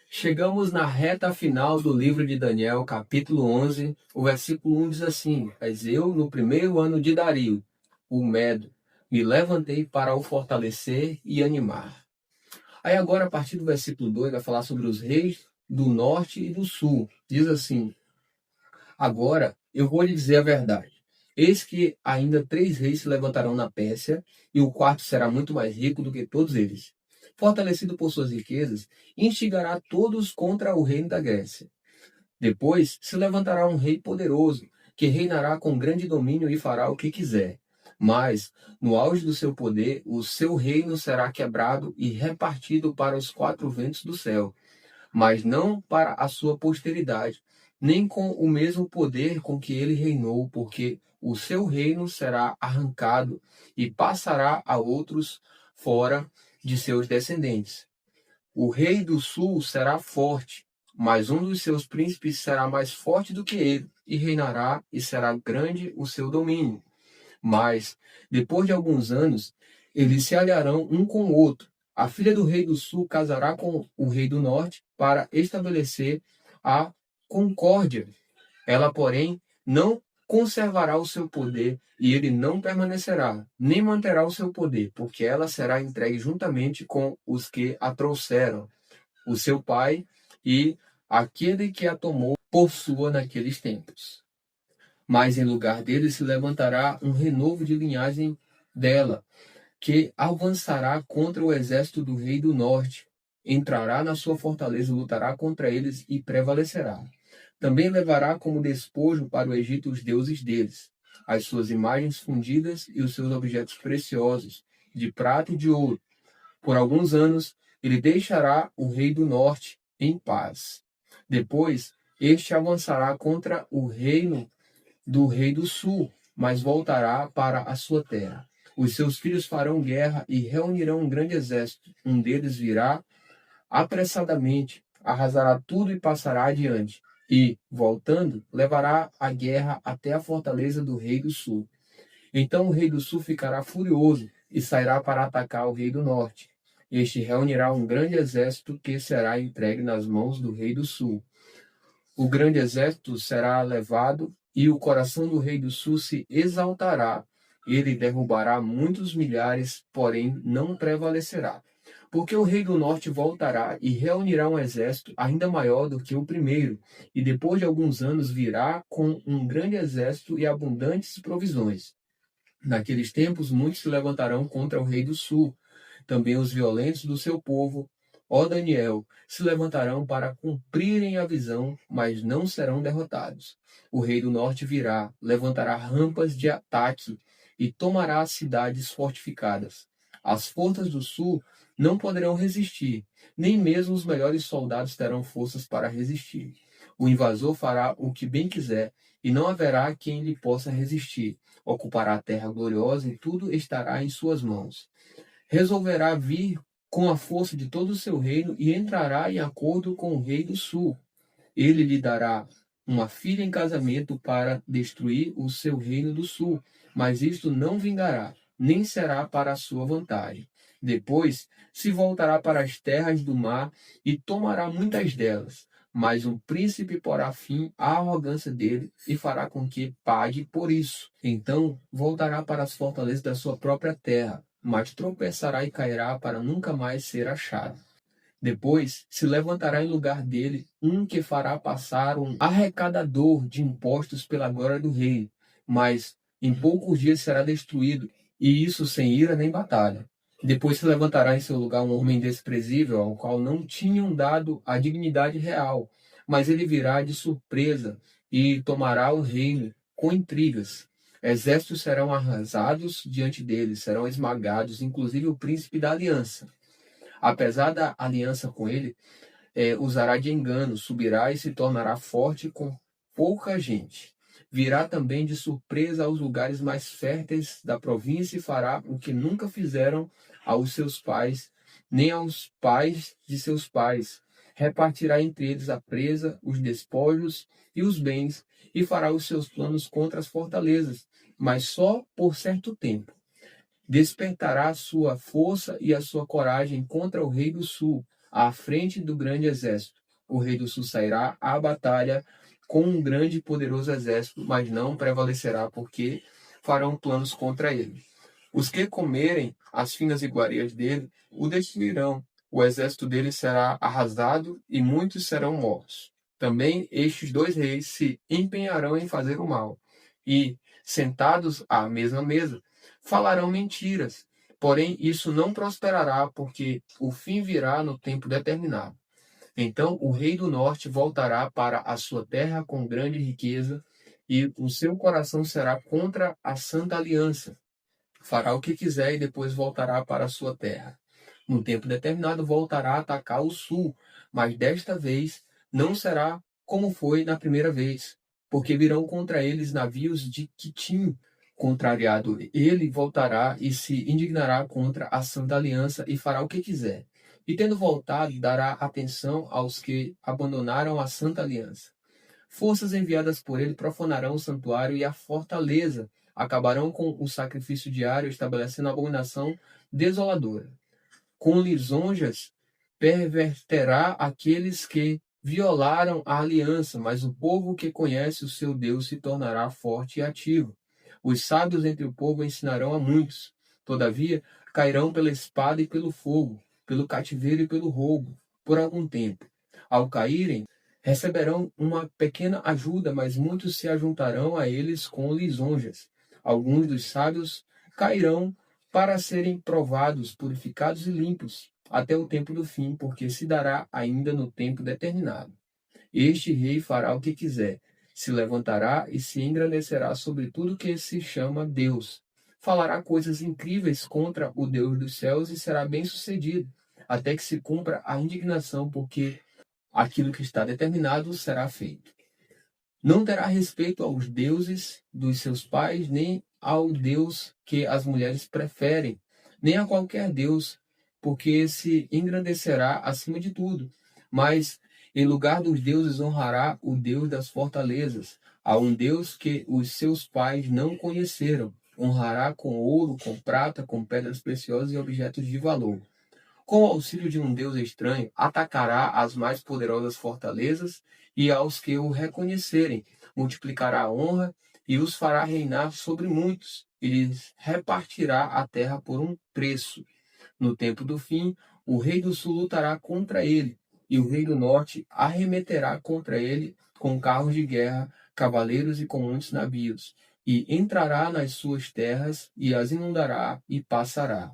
Chegamos na reta final do livro de Daniel, capítulo 11. O versículo 1 diz assim: Mas eu, no primeiro ano de Dario, o Medo, me levantei para o fortalecer e animar. Aí agora, a partir do versículo 2, vai falar sobre os reis do norte e do sul. Diz assim: Agora eu vou lhe dizer a verdade. Eis que ainda 3 reis se levantarão na Pérsia, e o quarto será muito mais rico do que todos eles. Fortalecido por suas riquezas, instigará todos contra o reino da Grécia. Depois se levantará um rei poderoso, que reinará com grande domínio e fará o que quiser. Mas, no auge do seu poder, o seu reino será quebrado e repartido para os 4 ventos do céu, mas não para a sua posteridade, nem com o mesmo poder com que ele reinou, porque o seu reino será arrancado e passará a outros fora de seus descendentes. O rei do sul será forte, mas um dos seus príncipes será mais forte do que ele, e reinará, e será grande o seu domínio. Mas, depois de alguns anos, eles se aliarão um com o outro. A filha do rei do sul casará com o rei do norte para estabelecer a concórdia. Ela, porém, não conservará o seu poder, e ele não permanecerá, nem manterá o seu poder, porque ela será entregue juntamente com os que a trouxeram, o seu pai e aquele que a tomou por sua naqueles tempos. Mas em lugar dele se levantará um renovo de linhagem dela, que avançará contra o exército do rei do norte, entrará na sua fortaleza, lutará contra eles e prevalecerá. Também levará como despojo para o Egito os deuses deles, as suas imagens fundidas e os seus objetos preciosos, de prata e de ouro. Por alguns anos ele deixará o rei do norte em paz. Depois, este avançará contra o reino do rei do sul, mas voltará para a sua terra. Os seus filhos farão guerra e reunirão um grande exército. Um deles virá apressadamente, arrasará tudo e passará adiante. E, voltando, levará a guerra até a fortaleza do rei do sul. Então o rei do sul ficará furioso e sairá para atacar o rei do norte. Este reunirá um grande exército que será entregue nas mãos do rei do sul. O grande exército será levado e o coração do rei do sul se exaltará. Ele derrubará muitos milhares, porém não prevalecerá. Porque o rei do norte voltará e reunirá um exército ainda maior do que o primeiro, e depois de alguns anos virá com um grande exército e abundantes provisões. Naqueles tempos, muitos se levantarão contra o rei do sul, também os violentos do seu povo, ó Daniel, se levantarão para cumprirem a visão, mas não serão derrotados. O rei do norte virá, levantará rampas de ataque e tomará as cidades fortificadas. As forças do sul não poderão resistir, nem mesmo os melhores soldados terão forças para resistir. O invasor fará o que bem quiser, e não haverá quem lhe possa resistir. Ocupará a terra gloriosa e tudo estará em suas mãos. Resolverá vir com a força de todo o seu reino e entrará em acordo com o rei do sul. Ele lhe dará uma filha em casamento para destruir o seu reino do sul, mas isto não vingará, nem será para a sua vantagem. Depois se voltará para as terras do mar e tomará muitas delas. Mas um príncipe porá fim à arrogância dele e fará com que pague por isso. Então voltará para as fortalezas da sua própria terra, mas tropeçará e cairá para nunca mais ser achado. Depois se levantará em lugar dele um que fará passar um arrecadador de impostos pela glória do rei, mas em poucos dias será destruído, e isso sem ira nem batalha. Depois se levantará em seu lugar um homem desprezível, ao qual não tinham dado a dignidade real, mas ele virá de surpresa e tomará o reino com intrigas. Exércitos serão arrasados diante dele, serão esmagados, inclusive o príncipe da aliança. Apesar da aliança com ele, usará de engano, subirá e se tornará forte com pouca gente. Virá também de surpresa aos lugares mais férteis da província e fará o que nunca fizeram aos seus pais, nem aos pais de seus pais. Repartirá entre eles a presa, os despojos e os bens, e fará os seus planos contra as fortalezas, mas só por certo tempo. Despertará a sua força e a sua coragem contra o rei do sul, à frente do grande exército. O rei do sul sairá à batalha com um grande e poderoso exército, mas não prevalecerá, porque farão planos contra ele. Os que comerem as finas iguarias dele o destruirão. O exército dele será arrasado e muitos serão mortos. Também estes dois reis se empenharão em fazer o mal e, sentados à mesma mesa, falarão mentiras. Porém, isso não prosperará, porque o fim virá no tempo determinado. Então o rei do norte voltará para a sua terra com grande riqueza, e o seu coração será contra a santa aliança. Fará o que quiser e depois voltará para a sua terra. No tempo determinado voltará a atacar o sul, mas desta vez não será como foi na primeira vez, porque virão contra eles navios de Quitim. Contrariado, ele voltará e se indignará contra a santa aliança e fará o que quiser. E tendo voltado, dará atenção aos que abandonaram a santa aliança. Forças enviadas por ele profanarão o santuário e a fortaleza, acabarão com o sacrifício diário, estabelecendo abominação desoladora. Com lisonjas perverterá aqueles que violaram a aliança, mas o povo que conhece o seu Deus se tornará forte e ativo. Os sábios entre o povo ensinarão a muitos. Todavia, cairão pela espada e pelo fogo, pelo cativeiro e pelo roubo, por algum tempo. Ao caírem, receberão uma pequena ajuda, mas muitos se ajuntarão a eles com lisonjas. Alguns dos sábios cairão para serem provados, purificados e limpos, até o tempo do fim, porque se dará ainda no tempo determinado. Este rei fará o que quiser, se levantará e se engrandecerá sobre tudo que se chama Deus. Falará coisas incríveis contra o Deus dos céus e será bem-sucedido, até que se cumpra a indignação, porque aquilo que está determinado será feito. Não terá respeito aos deuses dos seus pais, nem ao Deus que as mulheres preferem, nem a qualquer Deus, porque se engrandecerá acima de tudo. Mas, em lugar dos deuses, honrará o Deus das fortalezas, a um Deus que os seus pais não conheceram. Honrará com ouro, com prata, com pedras preciosas e objetos de valor. Com o auxílio de um Deus estranho, atacará as mais poderosas fortalezas, e aos que o reconhecerem, multiplicará a honra e os fará reinar sobre muitos, e lhes repartirá a terra por um preço. No tempo do fim, o rei do sul lutará contra ele, e o rei do norte arremeterá contra ele com carros de guerra, cavaleiros e com muitos navios, e entrará nas suas terras, e as inundará e passará.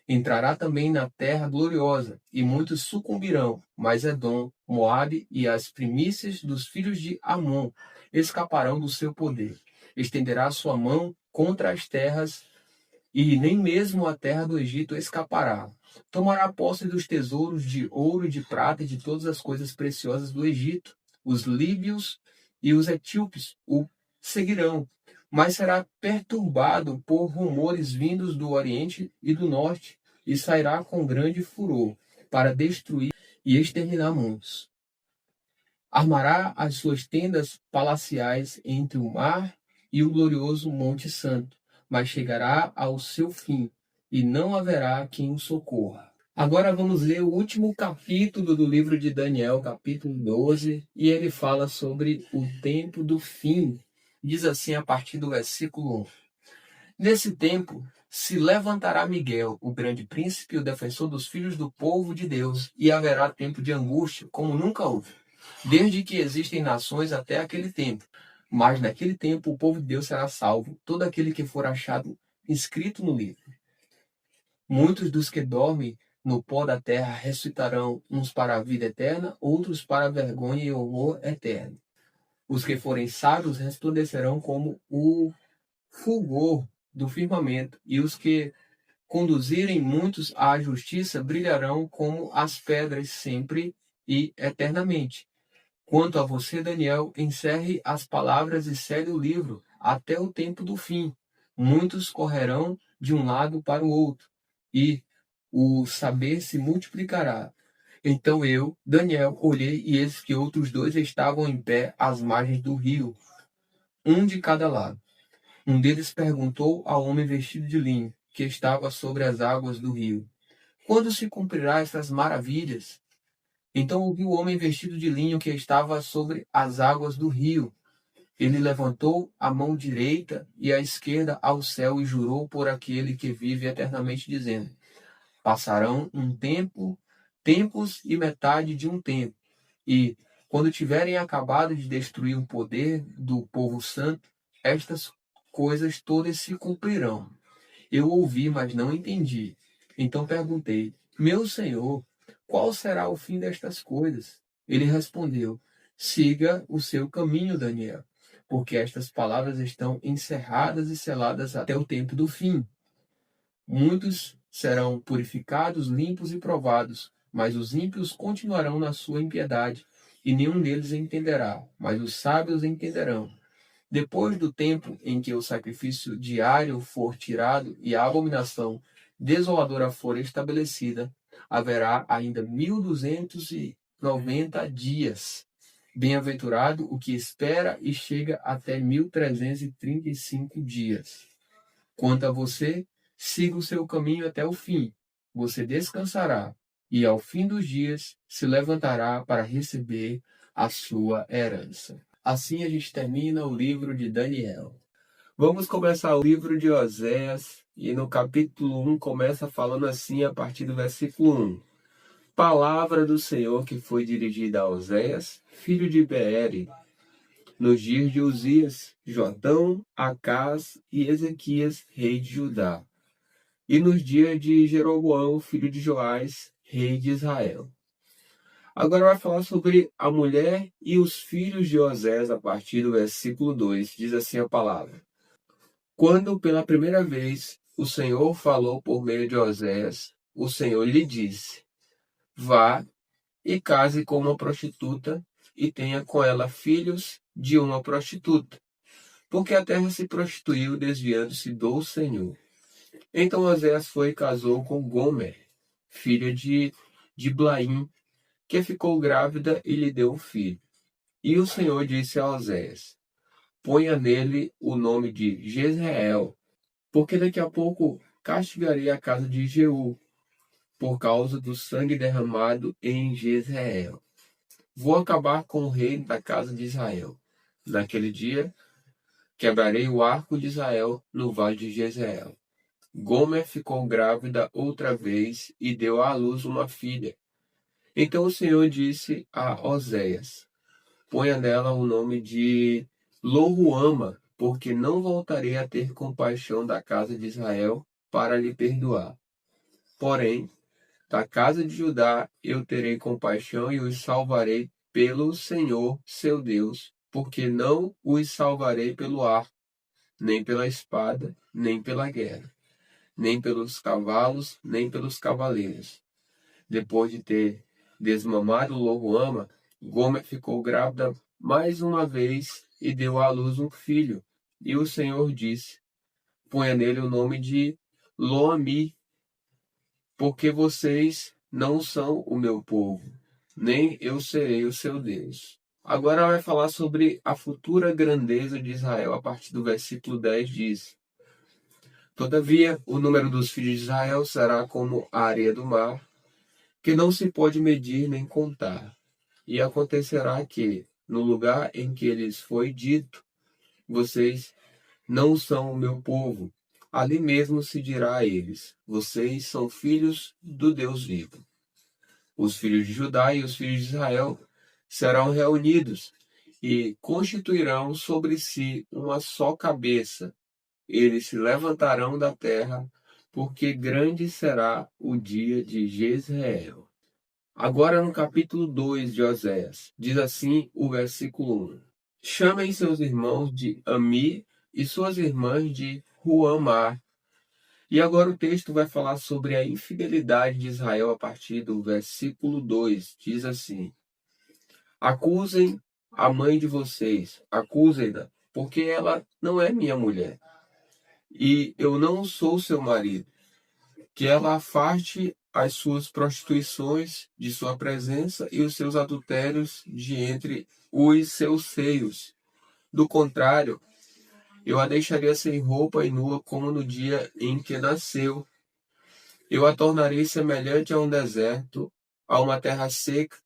Entrará também na terra gloriosa, e muitos sucumbirão, mas Edom, Moabe e as primícias dos filhos de Amon escaparão do seu poder. Estenderá sua mão contra as terras, e nem mesmo a terra do Egito escapará. Tomará posse dos tesouros de ouro e de prata e de todas as coisas preciosas do Egito. Os líbios e os etíopes o seguirão, mas será perturbado por rumores vindos do Oriente e do Norte, e sairá com grande furor para destruir e exterminar muitos. Armará as suas tendas palaciais entre o mar e o glorioso Monte Santo, mas chegará ao seu fim, e não haverá quem o socorra. Agora vamos ler o último capítulo do livro de Daniel, capítulo 12, e ele fala sobre o tempo do fim. Diz assim a partir do versículo 1. Nesse tempo se levantará Miguel, o grande príncipe e o defensor dos filhos do povo de Deus, e haverá tempo de angústia, como nunca houve, desde que existem nações até aquele tempo. Mas naquele tempo o povo de Deus será salvo, todo aquele que for achado inscrito no livro. Muitos dos que dormem no pó da terra ressuscitarão, uns para a vida eterna, outros para a vergonha e horror eterno. Os que forem sábios resplandecerão como o fulgor do firmamento, e os que conduzirem muitos à justiça brilharão como as pedras sempre e eternamente. Quanto a você, Daniel, encerre as palavras e cele o livro até o tempo do fim. Muitos correrão de um lado para o outro, e o saber se multiplicará. Então eu, Daniel, olhei, e eis que outros dois estavam em pé às margens do rio, um de cada lado. Um deles perguntou ao homem vestido de linho, que estava sobre as águas do rio: quando se cumprirá essas maravilhas? Então ouvi o homem vestido de linho que estava sobre as águas do rio. Ele levantou a mão direita e a esquerda ao céu e jurou por aquele que vive eternamente, dizendo: Passarão um tempo, tempos e metade de um tempo. E, quando tiverem acabado de destruir o poder do povo santo, estas coisas todas se cumprirão. Eu ouvi, mas não entendi. Então perguntei: Meu senhor, qual será o fim destas coisas? Ele respondeu: Siga o seu caminho, Daniel, porque estas palavras estão encerradas e seladas até o tempo do fim. Muitos serão purificados, limpos e provados, mas os ímpios continuarão na sua impiedade, e nenhum deles entenderá, mas os sábios entenderão. Depois do tempo em que o sacrifício diário for tirado e a abominação desoladora for estabelecida, haverá ainda 1290 dias. Bem-aventurado o que espera e chega até 1335 dias. Quanto a você, siga o seu caminho até o fim. Você descansará e, ao fim dos dias, se levantará para receber a sua herança. Assim a gente termina o livro de Daniel. Vamos começar o livro de Oséias, e no capítulo 1 começa falando assim a partir do versículo 1. Palavra do Senhor que foi dirigida a Oséias, filho de Beere, nos dias de Uzias, Jotão, Acás e Ezequias, rei de Judá, e nos dias de Jeroboão, filho de Joás, rei de Israel. Agora vai falar sobre a mulher e os filhos de Oséias a partir do versículo 2. Diz assim a palavra: Quando pela primeira vez o Senhor falou por meio de Oséias, o Senhor lhe disse: Vá e case com uma prostituta e tenha com ela filhos de uma prostituta, porque a terra se prostituiu desviando-se do Senhor. Então Oséias foi e casou com Gomer, filha de Diblaim, que ficou grávida e lhe deu um filho. E o Senhor disse a Oséias: Ponha nele o nome de Jezreel, porque daqui a pouco castigarei a casa de Jeú, por causa do sangue derramado em Jezreel. Vou acabar com o reino da casa de Israel. Naquele dia, quebrarei o arco de Israel no vale de Jezreel. Gomer ficou grávida outra vez e deu à luz uma filha. Então o Senhor disse a Oséias: Ponha nela o nome de Loruama, porque não voltarei a ter compaixão da casa de Israel para lhe perdoar. Porém, da casa de Judá eu terei compaixão e os salvarei pelo Senhor seu Deus, porque não os salvarei pelo arco, nem pela espada, nem pela guerra, nem pelos cavalos, nem pelos cavaleiros. Depois de ter desmamado Loruama, Gomer ficou grávida mais uma vez e deu à luz um filho. E o Senhor disse: Ponha nele o nome de Loami, porque vocês não são o meu povo, nem eu serei o seu Deus. Agora vai falar sobre a futura grandeza de Israel. A partir do versículo 10 diz: Todavia, o número dos filhos de Israel será como a areia do mar, que não se pode medir nem contar. E acontecerá que, no lugar em que lhes foi dito, vocês não são o meu povo, ali mesmo se dirá a eles: vocês são filhos do Deus vivo. Os filhos de Judá e os filhos de Israel serão reunidos e constituirão sobre si uma só cabeça. Eles se levantarão da terra, porque grande será o dia de Jezreel. Agora no capítulo 2 de Oséias, diz assim o versículo 1. Chamem seus irmãos de Ami e suas irmãs de Ruamá. E agora o texto vai falar sobre a infidelidade de Israel a partir do versículo 2. Diz assim: Acusem a mãe de vocês, acusem-na, porque ela não é minha mulher, e eu não sou seu marido. Que ela afaste as suas prostituições de sua presença e os seus adultérios de entre os seus seios. Do contrário, eu a deixaria sem roupa e nua como no dia em que nasceu. Eu a tornarei semelhante a um deserto, a uma terra seca,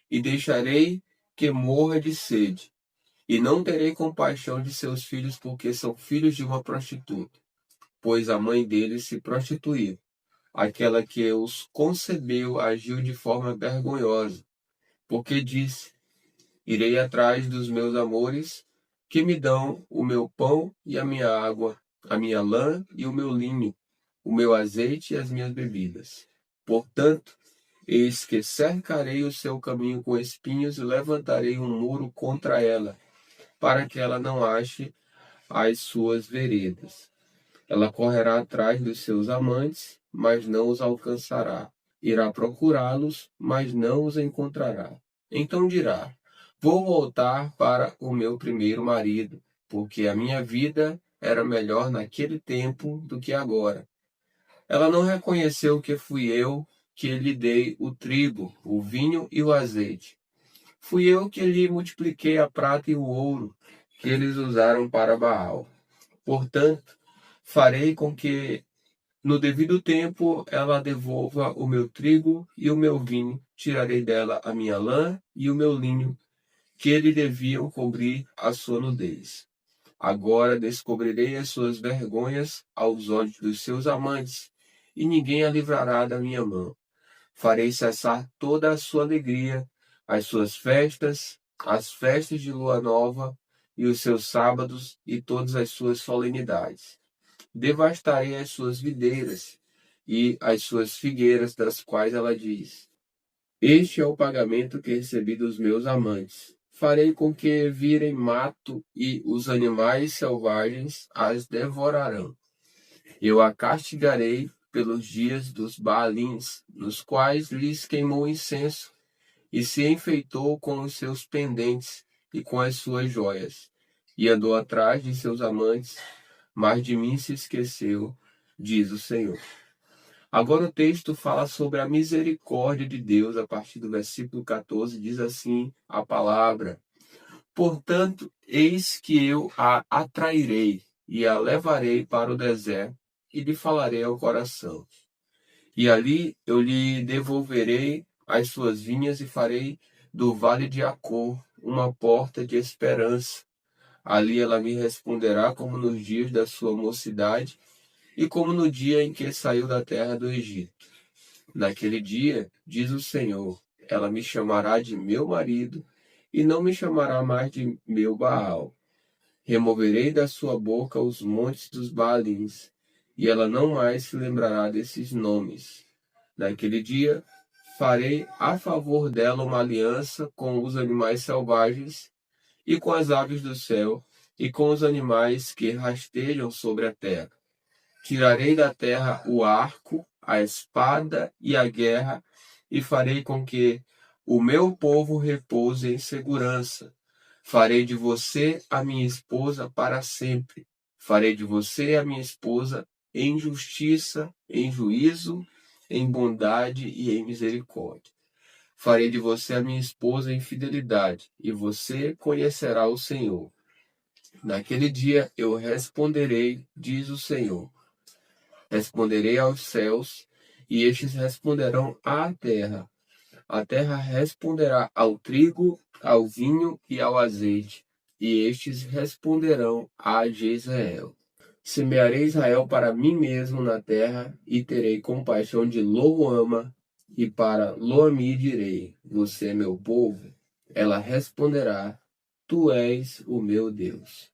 e deixarei que morra de sede. E não terei compaixão de seus filhos, porque são filhos de uma prostituta, pois a mãe deles se prostituiu. Aquela que os concebeu agiu de forma vergonhosa, porque disse: irei atrás dos meus amores, que me dão o meu pão e a minha água, a minha lã e o meu linho, o meu azeite e as minhas bebidas. Portanto, eis que cercarei o seu caminho com espinhos e levantarei um muro contra ela, para que ela não ache as suas veredas. Ela correrá atrás dos seus amantes, mas não os alcançará. Irá procurá-los, mas não os encontrará. Então dirá: vou voltar para o meu primeiro marido, porque a minha vida era melhor naquele tempo do que agora. Ela não reconheceu que fui eu que lhe dei o trigo, o vinho e o azeite. Fui eu que lhe multipliquei a prata e o ouro que eles usaram para Baal. Portanto, farei com que no devido tempo ela devolva o meu trigo e o meu vinho, tirarei dela a minha lã e o meu linho, que lhe deviam cobrir a sua nudez. Agora descobrirei as suas vergonhas aos olhos dos seus amantes, e ninguém a livrará da minha mão. Farei cessar toda a sua alegria, as suas festas, as festas de lua nova, e os seus sábados e todas as suas solenidades. Devastarei as suas videiras e as suas figueiras, das quais ela diz: este é o pagamento que recebi dos meus amantes. Farei com que virem mato e os animais selvagens as devorarão. Eu a castigarei pelos dias dos Baalins, nos quais lhes queimou incenso e se enfeitou com os seus pendentes e com as suas joias, e andou atrás de seus amantes, mas de mim se esqueceu, diz o Senhor. Agora o texto fala sobre a misericórdia de Deus, a partir do versículo 14, diz assim a palavra: portanto, eis que eu a atrairei e a levarei para o deserto e lhe falarei ao coração. E ali eu lhe devolverei as suas vinhas e farei do vale de Acor uma porta de esperança. Ali ela me responderá como nos dias da sua mocidade e como no dia em que saiu da terra do Egito. Naquele dia, diz o Senhor, ela me chamará de meu marido e não me chamará mais de meu Baal. Removerei da sua boca os montes dos Baalins, e ela não mais se lembrará desses nomes. Naquele dia, farei a favor dela uma aliança com os animais selvagens e com as aves do céu e com os animais que rastejam sobre a terra. Tirarei da terra o arco, a espada e a guerra, e farei com que o meu povo repouse em segurança. Farei de você a minha esposa para sempre. Farei de você a minha esposa em justiça, em juízo, em bondade e em misericórdia. Farei de você a minha esposa em fidelidade, e você conhecerá o Senhor. Naquele dia eu responderei, diz o Senhor. Responderei aos céus, e estes responderão à terra. A terra responderá ao trigo, ao vinho e ao azeite, e estes responderão a Jezreel. Semearei Israel para mim mesmo na terra, e terei compaixão de Loama, e para Loami direi: você é meu povo. Ela responderá: tu és o meu Deus.